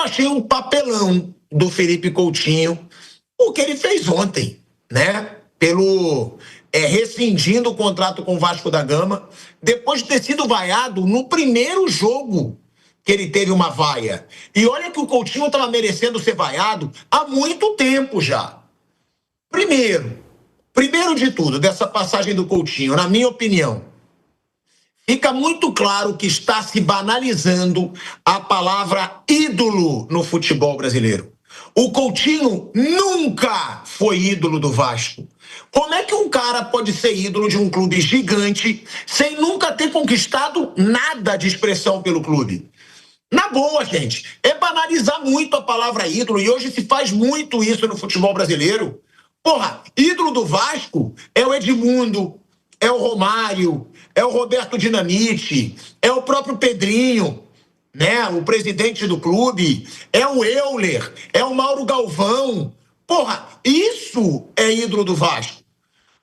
achei um papelão do Felipe Coutinho o que ele fez ontem, né? Rescindindo o contrato com o Vasco da Gama, depois de ter sido vaiado no primeiro jogo que ele teve uma vaia. E olha que o Coutinho estava merecendo ser vaiado há muito tempo já. Primeiro de tudo, dessa passagem do Coutinho, na minha opinião, fica muito claro que está se banalizando a palavra ídolo no futebol brasileiro. O Coutinho nunca foi ídolo do Vasco. Como é que um cara pode ser ídolo de um clube gigante sem nunca ter conquistado nada de expressão pelo clube? Na boa, gente, é banalizar muito a palavra ídolo, e hoje se faz muito isso no futebol brasileiro. Porra, ídolo do Vasco é o Edmundo, é o Romário, é o Roberto Dinamite, é o próprio Pedrinho, né? O presidente do clube, é o Euler, é o Mauro Galvão. Porra, isso é ídolo do Vasco.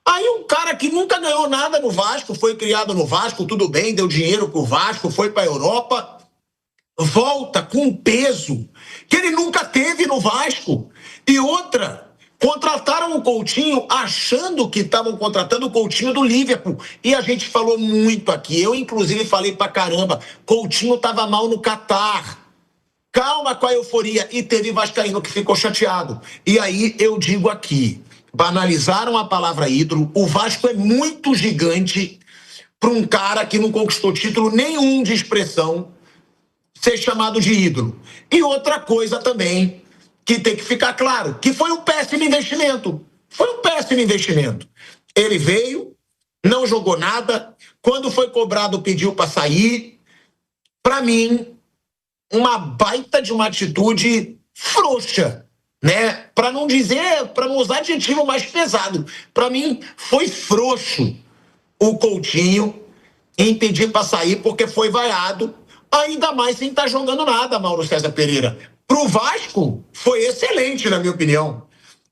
Aí um cara que nunca ganhou nada no Vasco, foi criado no Vasco, tudo bem, deu dinheiro pro Vasco, foi pra Europa, volta com um peso que ele nunca teve no Vasco. E outra, contrataram o Coutinho achando que estavam contratando o Coutinho do Liverpool. E a gente falou muito aqui, eu inclusive falei pra caramba, Coutinho tava mal no Catar. Calma com a euforia. E teve vascaíno que ficou chateado. E aí eu digo aqui, banalizaram a palavra ídolo, o Vasco é muito gigante para um cara que não conquistou título nenhum de expressão ser chamado de ídolo. E outra coisa também que tem que ficar claro, que foi um péssimo investimento. Foi um péssimo investimento. Ele veio, não jogou nada, quando foi cobrado pediu para sair. Para mim, uma baita de uma atitude frouxa, né? Para não usar adjetivo mais pesado. Para mim, foi frouxo o Coutinho em pedir para sair porque foi vaiado, ainda mais sem estar jogando nada, Mauro César Pereira. Pro Vasco, foi excelente, na minha opinião.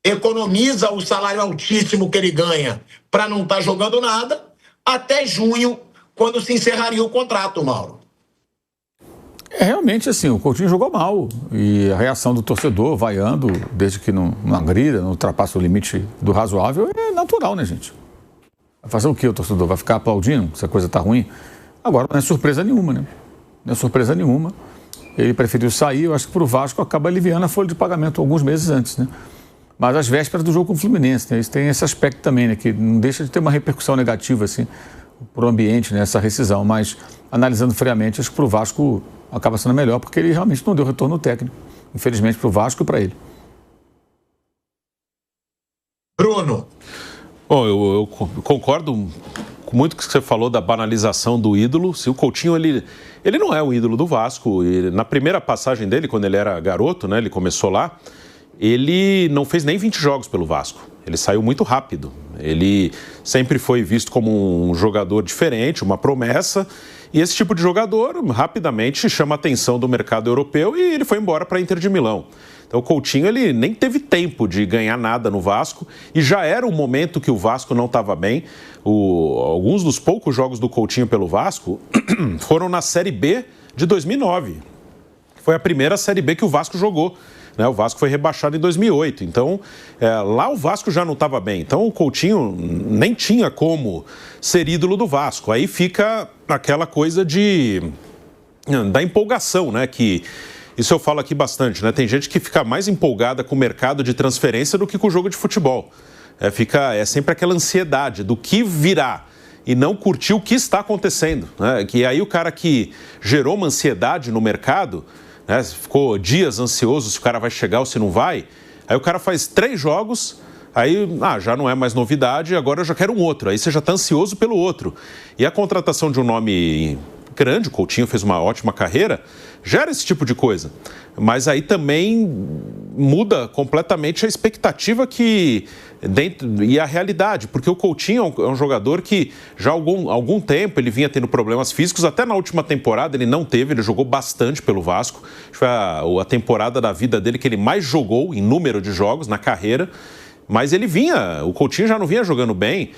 Economiza o salário altíssimo que ele ganha para não estar jogando nada até junho, quando se encerraria o contrato, Mauro. Realmente, assim, o Coutinho jogou mal. E a reação do torcedor, vaiando, desde que não agrida, não ultrapassa o limite do razoável, é natural, né, gente? Vai fazer o quê o torcedor? Vai ficar aplaudindo se a coisa tá ruim? Agora, não é surpresa nenhuma, né? Não é surpresa nenhuma. Ele preferiu sair, eu acho que para o Vasco acaba aliviando a folha de pagamento alguns meses antes, né? Mas às vésperas do jogo com o Fluminense, né? Isso tem esse aspecto também, né? Que não deixa de ter uma repercussão negativa, assim, para o ambiente, né? Essa rescisão. Mas, analisando friamente, acho que para o Vasco acaba sendo melhor, porque ele realmente não deu retorno técnico. Infelizmente, para o Vasco e para ele. Bruno. Bom, eu concordo com muito que você falou da banalização do ídolo. Se o Coutinho, ele não é um ídolo do Vasco. Na primeira passagem dele, quando ele era garoto, né, ele começou lá, ele não fez nem 20 jogos pelo Vasco. Ele saiu muito rápido. Ele sempre foi visto como um jogador diferente, uma promessa. E esse tipo de jogador rapidamente chama a atenção do mercado europeu e ele foi embora para a Inter de Milão. Então o Coutinho, ele nem teve tempo de ganhar nada no Vasco e já era um momento que o Vasco não estava bem. Alguns dos poucos jogos do Coutinho pelo Vasco foram na Série B de 2009. Foi a primeira Série B que o Vasco jogou, né? O Vasco foi rebaixado em 2008. Então, lá o Vasco já não estava bem. Então o Coutinho nem tinha como ser ídolo do Vasco. Aí fica aquela coisa da empolgação, né? Que isso eu falo aqui bastante, né? Tem gente que fica mais empolgada com o mercado de transferência do que com o jogo de futebol. É sempre aquela ansiedade do que virá e não curtir o que está acontecendo, né? Que aí o cara que gerou uma ansiedade no mercado, né? Ficou dias ansioso se o cara vai chegar ou se não vai, aí o cara faz 3 jogos, aí já não é mais novidade, agora eu já quero um outro, aí você já está ansioso pelo outro. E a contratação de um nome grande, o Coutinho fez uma ótima carreira, gera esse tipo de coisa. Mas aí também muda completamente a expectativa e a realidade, porque o Coutinho é um jogador que já há algum tempo ele vinha tendo problemas físicos, até na última temporada ele não teve, ele jogou bastante pelo Vasco, foi a temporada da vida dele que ele mais jogou em número de jogos na carreira, mas o Coutinho já não vinha jogando bem,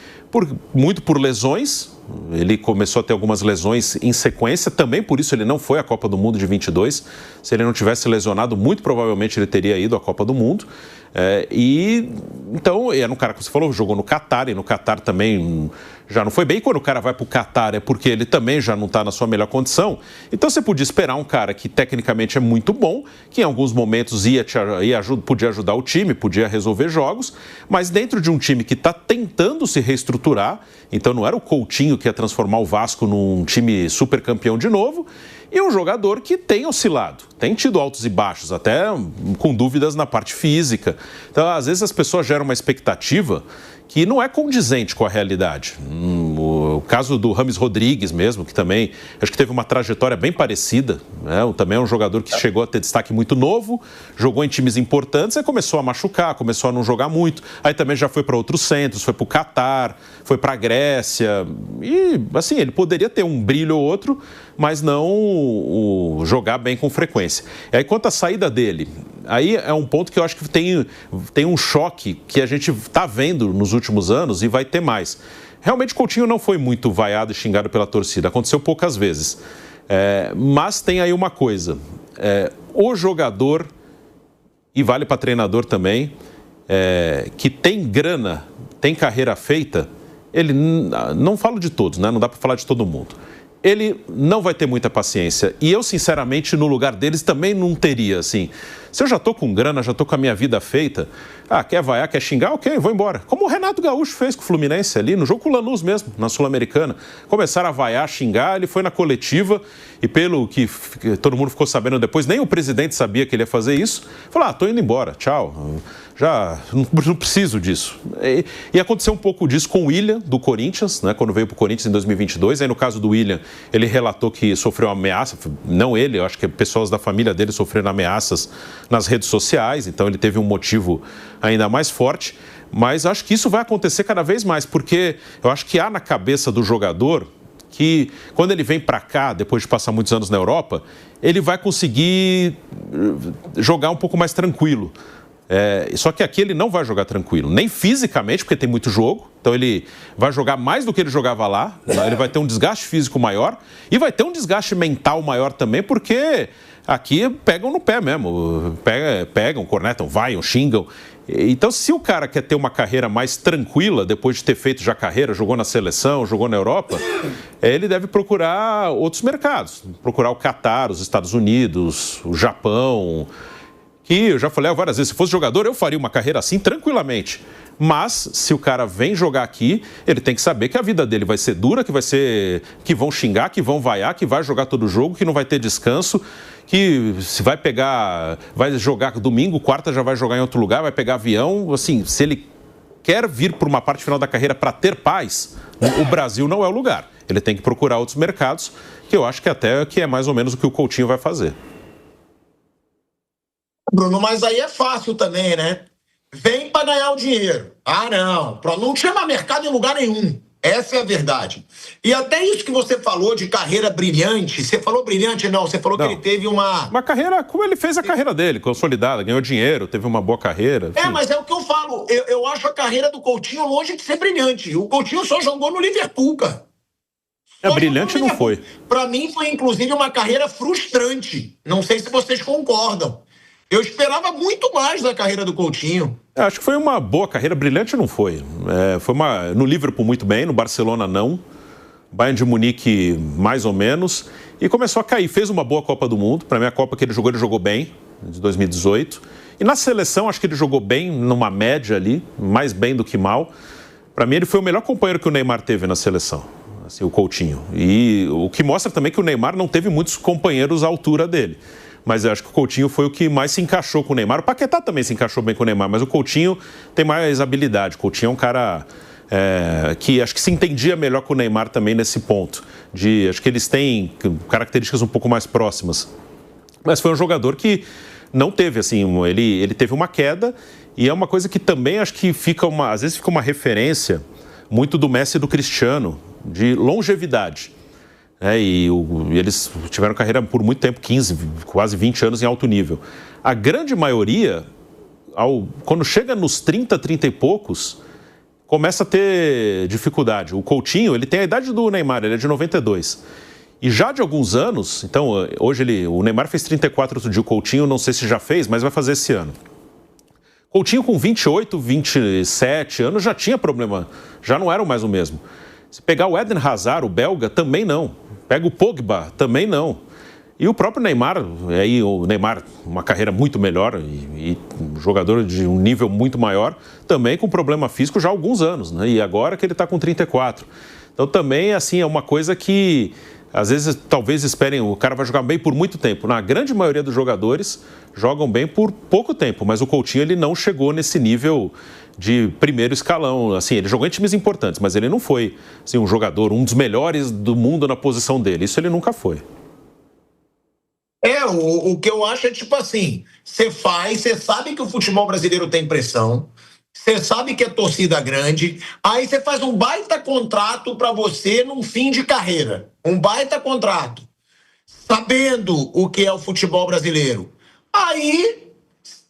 muito por lesões, Ele começou a ter algumas lesões em sequência, também por isso ele não foi à Copa do Mundo de 22. Se ele não tivesse lesionado, muito provavelmente ele teria ido à Copa do Mundo. Então, era um cara que você falou, jogou no Catar, e no Catar também já não foi bem. E quando o cara vai para o Catar é porque ele também já não está na sua melhor condição. Então você podia esperar um cara que tecnicamente é muito bom, que em alguns momentos podia ajudar o time, podia resolver jogos, mas dentro de um time que está tentando se reestruturar, então não era o Coutinho que ia transformar o Vasco num time super campeão de novo, e um jogador que tem oscilado, tem tido altos e baixos, até com dúvidas na parte física. Então, às vezes, as pessoas geram uma expectativa que não é condizente com a realidade. O caso do Rames Rodrigues mesmo, que também acho que teve uma trajetória bem parecida, né? Também é um jogador que chegou a ter destaque muito novo, jogou em times importantes, aí começou a machucar, começou a não jogar muito, aí também já foi para outros centros, foi para o Catar, foi para a Grécia, e assim, ele poderia ter um brilho ou outro, mas não jogar bem com frequência. E aí, quanto à saída dele, aí é um ponto que eu acho que tem um choque que a gente está vendo nos últimos anos e vai ter mais. Realmente, Coutinho não foi muito vaiado e xingado pela torcida, aconteceu poucas vezes. Mas tem aí uma coisa, o jogador, e vale para treinador também, que tem grana, tem carreira feita, ele, não falo de todos, né? Não dá para falar de todo mundo. Ele não vai ter muita paciência. E eu, sinceramente, no lugar deles também não teria, assim. Se eu já tô com grana, já tô com a minha vida feita, quer vaiar, quer xingar, ok, vou embora. Como o Renato Gaúcho fez com o Fluminense ali, no jogo com o Lanús mesmo, na Sul-Americana. Começaram a vaiar, xingar, ele foi na coletiva e pelo que todo mundo ficou sabendo depois, nem o presidente sabia que ele ia fazer isso, falou, tô indo embora, tchau. Já não preciso disso. E aconteceu um pouco disso com o William, do Corinthians, né, quando veio para o Corinthians em 2022. Aí, no caso do William, ele relatou que sofreu ameaça, não ele, eu acho que pessoas da família dele sofreram ameaças nas redes sociais, então ele teve um motivo ainda mais forte. Mas acho que isso vai acontecer cada vez mais, porque eu acho que há na cabeça do jogador que, quando ele vem para cá, depois de passar muitos anos na Europa, ele vai conseguir jogar um pouco mais tranquilo. Só que aqui ele não vai jogar tranquilo, nem fisicamente, porque tem muito jogo, então ele vai jogar mais do que ele jogava lá, ele vai ter um desgaste físico maior e vai ter um desgaste mental maior também, porque aqui pegam no pé mesmo, pegam, cornetam, vaiam, xingam. Então, se o cara quer ter uma carreira mais tranquila, depois de ter feito já carreira, jogou na seleção, jogou na Europa, ele deve procurar outros mercados, procurar o Catar, os Estados Unidos, o Japão. E eu já falei várias vezes, se fosse jogador, eu faria uma carreira assim tranquilamente. Mas, se o cara vem jogar aqui, ele tem que saber que a vida dele vai ser dura, que vão xingar, que vão vaiar, que vai jogar todo jogo, que não vai ter descanso, que se vai jogar domingo, quarta já vai jogar em outro lugar, vai pegar avião. Assim, se ele quer vir para uma parte final da carreira para ter paz, o Brasil não é o lugar. Ele tem que procurar outros mercados, que eu acho que até que é mais ou menos o que o Coutinho vai fazer. Bruno, mas aí é fácil também, né? Vem para ganhar o dinheiro. Não chama mercado em lugar nenhum. Essa é a verdade. E até isso que você falou de carreira brilhante, você falou brilhante não, você falou que ele teve uma carreira, como ele fez a carreira dele, consolidada, ganhou dinheiro, teve uma boa carreira. Enfim. Mas é o que eu falo, eu acho a carreira do Coutinho longe de ser brilhante. O Coutinho só jogou no Liverpool, cara. Brilhante não foi. Para mim foi, inclusive, uma carreira frustrante. Não sei se vocês concordam. Eu esperava muito mais da carreira do Coutinho. Acho que foi uma boa carreira, brilhante não foi. Foi no Liverpool muito bem, no Barcelona não. Bayern de Munique mais ou menos. E começou a cair, fez uma boa Copa do Mundo. Para mim a Copa que ele jogou bem, de 2018. E na seleção acho que ele jogou bem, numa média ali, mais bem do que mal. Para mim ele foi o melhor companheiro que o Neymar teve na seleção, assim, o Coutinho. E o que mostra também que o Neymar não teve muitos companheiros à altura dele. Mas eu acho que o Coutinho foi o que mais se encaixou com o Neymar. O Paquetá também se encaixou bem com o Neymar, mas o Coutinho tem mais habilidade. O Coutinho é um cara que acho que se entendia melhor com o Neymar também nesse ponto. Acho que eles têm características um pouco mais próximas. Mas foi um jogador que não teve, assim, ele teve uma queda e é uma coisa que também acho que às vezes fica uma referência muito do Messi e do Cristiano, de longevidade. E eles tiveram carreira por muito tempo, 15, quase 20 anos em alto nível. A grande maioria, quando chega nos 30 e poucos, começa a ter dificuldade. O Coutinho, ele tem a idade do Neymar, ele é de 92. E já de alguns anos, então, hoje o Neymar fez 34 outro dia, o Coutinho, não sei se já fez, mas vai fazer esse ano. Coutinho com 28, 27 anos já tinha problema, já não era mais o mesmo. Se pegar o Eden Hazard, o belga, também não. Pega o Pogba, também não. E o próprio Neymar, aí o Neymar, uma carreira muito melhor e um jogador de um nível muito maior, também com problema físico já há alguns anos, né? E agora que ele está com 34. Então também, assim, é uma coisa que às vezes talvez esperem, o cara vai jogar bem por muito tempo. Na grande maioria dos jogadores jogam bem por pouco tempo, mas o Coutinho ele não chegou nesse nível de primeiro escalão. Assim, ele jogou em times importantes, mas ele não foi assim, um jogador, um dos melhores do mundo na posição dele. Isso ele nunca foi. O que eu acho é tipo assim, você sabe que o futebol brasileiro tem pressão, você sabe que é torcida grande, aí você faz um baita contrato para você num fim de carreira. Um baita contrato. Sabendo o que é o futebol brasileiro. Aí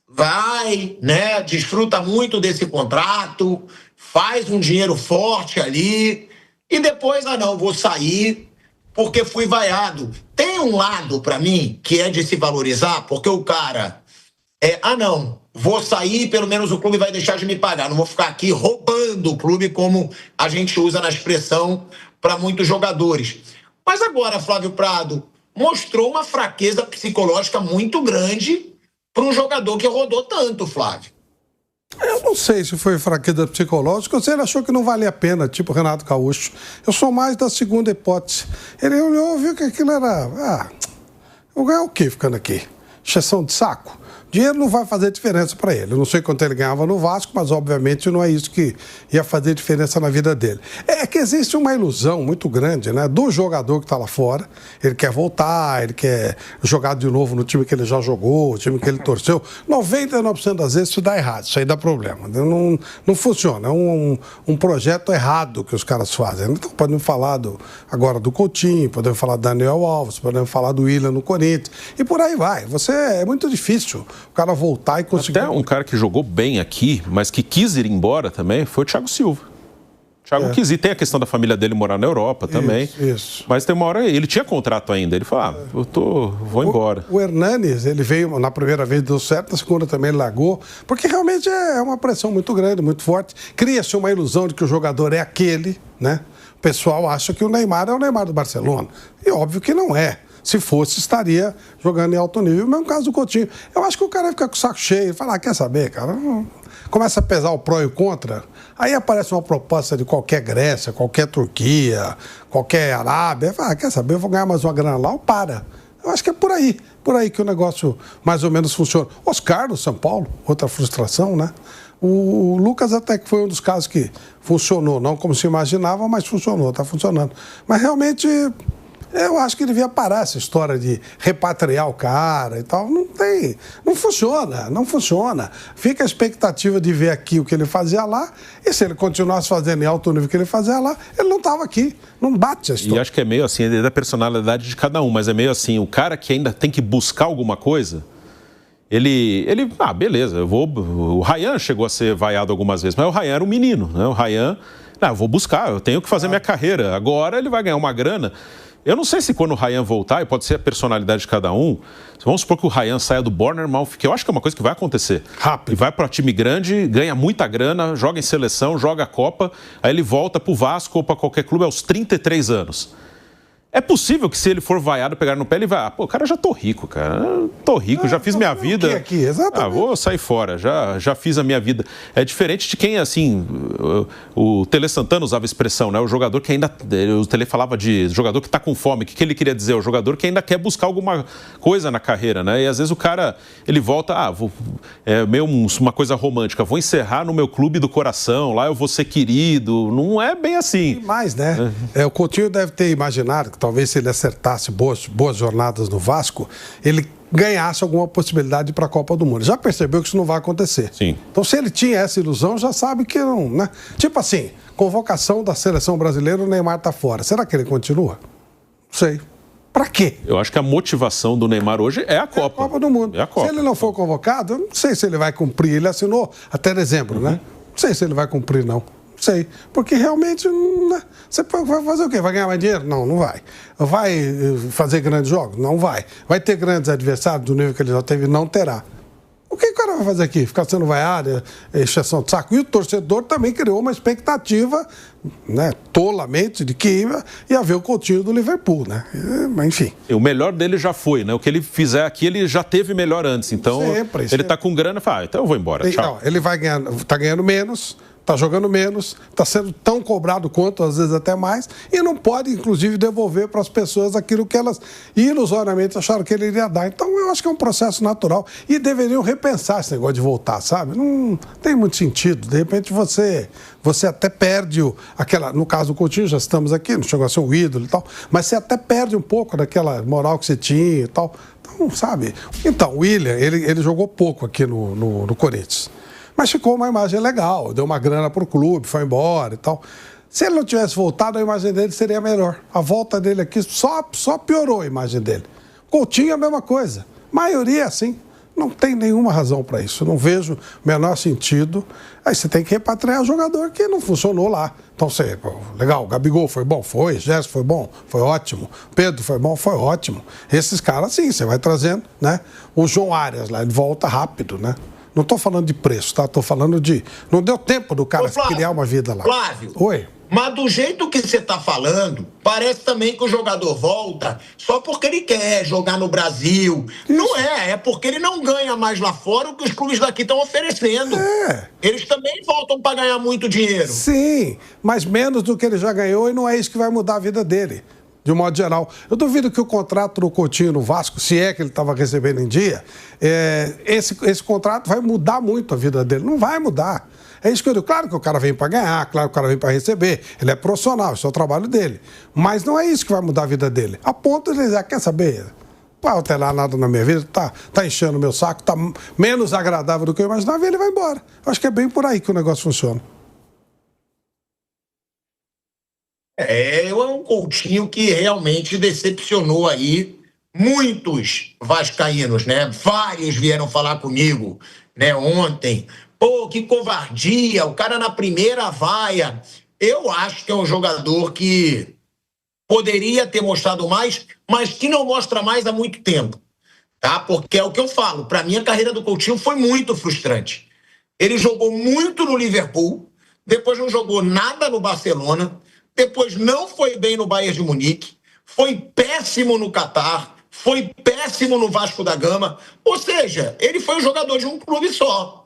vai, né, desfruta muito desse contrato, faz um dinheiro forte ali, e depois, não, vou sair porque fui vaiado. Tem um lado, para mim, que é de se valorizar, porque o cara não, vou sair, pelo menos o clube vai deixar de me pagar, não vou ficar aqui roubando o clube, como a gente usa na expressão para muitos jogadores. Mas agora, Flávio Prado, mostrou uma fraqueza psicológica muito grande para um jogador que rodou tanto, Flávio. Eu não sei se foi fraqueza psicológica ou se ele achou que não valia a pena, tipo Renato Gaúcho. Eu sou mais da segunda hipótese. Ele olhou e viu que aquilo era... vou ganhar o quê ficando aqui? Encheção de saco? Dinheiro não vai fazer diferença para ele. Eu não sei quanto ele ganhava no Vasco, mas obviamente não é isso que ia fazer diferença na vida dele. É que existe uma ilusão muito grande, né, do jogador que está lá fora. Ele quer voltar, ele quer jogar de novo no time que ele já jogou, o time que ele torceu. 99% das vezes isso dá errado, isso aí dá problema. Não funciona, é um projeto errado que os caras fazem. Então podemos falar agora do Coutinho, podemos falar do Daniel Alves, podemos falar do Willian no Corinthians, e por aí vai. É muito difícil o cara voltar e conseguir... Até um cara que jogou bem aqui, mas que quis ir embora também, foi o Thiago Silva. O Thiago quis ir. Tem a questão da família dele morar na Europa também. Isso. Mas tem uma hora, ele tinha contrato ainda. Ele falou, vou embora. O Hernanes, ele veio na primeira vez, deu certo, na segunda também ele largou, porque realmente é uma pressão muito grande, muito forte. Cria-se uma ilusão de que o jogador é aquele, né? O pessoal acha que o Neymar é o Neymar do Barcelona. E óbvio que não é. Se fosse, estaria jogando em alto nível. O mesmo caso do Coutinho. Eu acho que o cara fica com o saco cheio. Fala, quer saber, cara? Começa a pesar o pró e o contra. Aí aparece uma proposta de qualquer Grécia, qualquer Turquia, qualquer Arábia. Fala, quer saber, eu vou ganhar mais uma grana lá, ou para. Eu acho que é por aí que o negócio mais ou menos funciona. Oscar do São Paulo, outra frustração, né? O Lucas até que foi um dos casos que funcionou, não como se imaginava, mas funcionou, está funcionando. Mas realmente... eu acho que devia parar essa história de repatriar o cara e tal. Não funciona. Fica a expectativa de ver aqui o que ele fazia lá, e se ele continuasse fazendo em alto nível que ele fazia lá, ele não estava aqui. Não bate a história. E acho que é meio assim, é da personalidade de cada um, mas é meio assim, o cara que ainda tem que buscar alguma coisa, ele beleza, o Ryan chegou a ser vaiado algumas vezes, mas o Ryan era um menino, né? O Ryan, eu vou buscar, eu tenho que fazer minha carreira. Agora ele vai ganhar uma grana. Eu não sei se quando o Ryan voltar, e pode ser a personalidade de cada um, vamos supor que o Ryan saia do Bournemouth, que eu acho que é uma coisa que vai acontecer. Rápido. E vai para time grande, ganha muita grana, joga em seleção, joga a Copa, aí ele volta para o Vasco ou para qualquer clube aos 33 anos. É possível que se ele for vaiado, pegar no pé, ele vai, o cara, já tô rico, cara. Tô rico, já fiz minha vida. Aqui, exatamente. Vou sair fora, já fiz a minha vida. É diferente de quem, assim, o Tele Santana usava a expressão, né? O jogador que ainda, o Tele falava de jogador que tá com fome. O que ele queria dizer? O jogador que ainda quer buscar alguma coisa na carreira, né? E às vezes o cara, ele volta, é meio uma coisa romântica. Vou encerrar no meu clube do coração, lá eu vou ser querido. Não é bem assim. E mais, né? O Coutinho deve ter imaginado que talvez se ele acertasse boas jornadas no Vasco, ele ganhasse alguma possibilidade para a Copa do Mundo. Já percebeu que isso não vai acontecer. Sim. Então, se ele tinha essa ilusão, já sabe que não, né? Tipo assim, convocação da seleção brasileira, o Neymar está fora. Será que ele continua? Não sei. Para quê? Eu acho que a motivação do Neymar hoje é a Copa. É a Copa do Mundo. É a Copa. Se ele não for convocado, eu não sei se ele vai cumprir. Ele assinou até dezembro, né? Não sei se ele vai cumprir, não. sei. Porque realmente, né? Você vai fazer o quê? Vai ganhar mais dinheiro? Não, não vai. Vai fazer grandes jogos? Não vai. Vai ter grandes adversários do nível que ele já teve? Não terá. O que o cara vai fazer aqui? Ficar sendo vaiado, exceção de saco? E o torcedor também criou uma expectativa, né, tolamente, de que ia ver o Coutinho do Liverpool, né? Mas, enfim. O melhor dele já foi, né? O que ele fizer aqui, ele já teve melhor antes. Então, ele tá com grana e fala, então eu vou embora, tchau. Não, ele vai ganhar, tá ganhando menos, tá jogando menos, tá sendo tão cobrado quanto, às vezes até mais, e não pode, inclusive, devolver para as pessoas aquilo que elas ilusoriamente acharam que ele iria dar. Então, eu acho que é um processo natural e deveriam repensar esse negócio de voltar, sabe? Não tem muito sentido. De repente, você até perde aquela... No caso do Coutinho, já estamos aqui, não chegou a ser um ídolo e tal, mas você até perde um pouco daquela moral que você tinha e tal. Então, sabe? Então, o William, ele jogou pouco aqui no Corinthians. Mas ficou uma imagem legal, deu uma grana pro clube, foi embora e tal. Se ele não tivesse voltado, a imagem dele seria melhor. A volta dele aqui só piorou a imagem dele. Coutinho é a mesma coisa. Maioria é assim. Não tem nenhuma razão para isso. Não vejo o menor sentido. Aí você tem que repatriar o jogador que não funcionou lá. Então, legal, o Gabigol foi bom? Foi. Gerson foi bom? Foi ótimo. Pedro foi bom? Foi ótimo. Esses caras, sim, você vai trazendo, né? O João Arias lá, ele volta rápido, né? Não estou falando de preço, tá? Estou falando de... Não deu tempo do cara Flávio, criar uma vida lá. Flávio. Oi. Mas do jeito que você está falando, parece também que o jogador volta só porque ele quer jogar no Brasil. Isso. Não é porque ele não ganha mais lá fora o que os clubes daqui estão oferecendo. Eles também voltam para ganhar muito dinheiro. Sim, mas menos do que ele já ganhou e não é isso que vai mudar a vida dele. De um modo geral. Eu duvido que o contrato do Coutinho no Vasco, se é que ele estava recebendo em dia, esse contrato vai mudar muito a vida dele. Não vai mudar. É isso que eu digo. Claro que o cara vem para ganhar, claro que o cara vem para receber. Ele é profissional, isso é o trabalho dele. Mas não é isso que vai mudar a vida dele. A ponto de ele dizer, quer saber? Não vai alterar nada na minha vida, tá enchendo o meu saco, tá menos agradável do que eu imaginava e ele vai embora. Eu acho que é bem por aí que o negócio funciona. É um Coutinho que realmente decepcionou aí muitos vascaínos, né? Vários vieram falar comigo, né, ontem. Pô, que covardia, o cara na primeira vaia. Eu acho que é um jogador que poderia ter mostrado mais, mas que não mostra mais há muito tempo, tá? Porque é o que eu falo, para mim a carreira do Coutinho foi muito frustrante. Ele jogou muito no Liverpool, depois não jogou nada no Barcelona, depois não foi bem no Bayern de Munique, foi péssimo no Catar, foi péssimo no Vasco da Gama. Ou seja, ele foi um jogador de um clube só.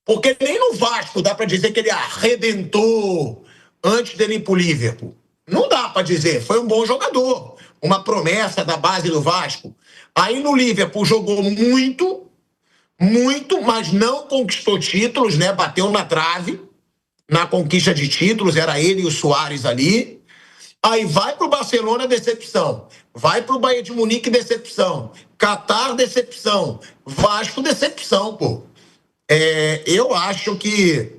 Porque nem no Vasco dá para dizer que ele arrebentou antes dele ir para o Liverpool. Não dá para dizer, foi um bom jogador, uma promessa da base do Vasco. Aí no Liverpool jogou muito, mas não conquistou títulos, né? Bateu na trave. Na conquista de títulos, era ele e o Suárez ali. Aí vai pro Barcelona, decepção. Vai pro Bayern de Munique, decepção. Catar, decepção. Vasco, decepção, pô. Eu acho que,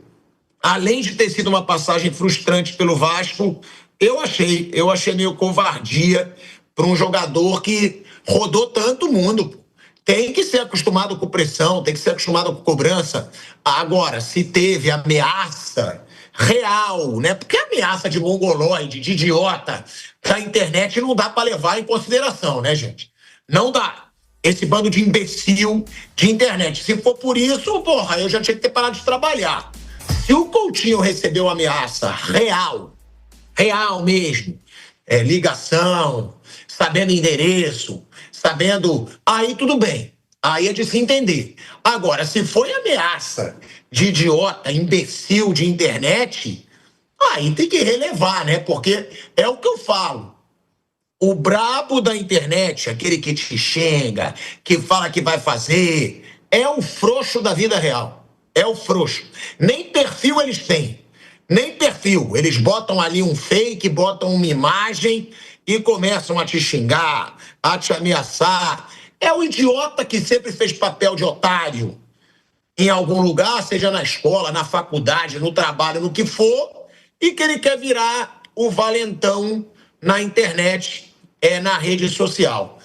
além de ter sido uma passagem frustrante pelo Vasco, eu achei meio covardia para um jogador que rodou tanto o mundo, pô. Tem que ser acostumado com pressão, tem que ser acostumado com cobrança. Agora, se teve ameaça real, né? Porque ameaça de mongoloide, de idiota da internet não dá para levar em consideração, né, gente? Não dá. Esse bando de imbecil de internet. Se for por isso, porra, eu já tinha que ter parado de trabalhar. Se o Coutinho recebeu ameaça real mesmo, ligação, sabendo endereço, sabendo... Aí tudo bem. Aí é de se entender. Agora, se foi ameaça de idiota, imbecil de internet, aí tem que relevar, né? Porque é o que eu falo. O brabo da internet, aquele que te xinga, que fala que vai fazer, é o frouxo da vida real. É o frouxo. Nem perfil eles têm. Nem perfil. Eles botam ali um fake, botam uma imagem e começam a te xingar, a te ameaçar. É o idiota que sempre fez papel de otário em algum lugar, seja na escola, na faculdade, no trabalho, no que for, e que ele quer virar o valentão na internet, na rede social.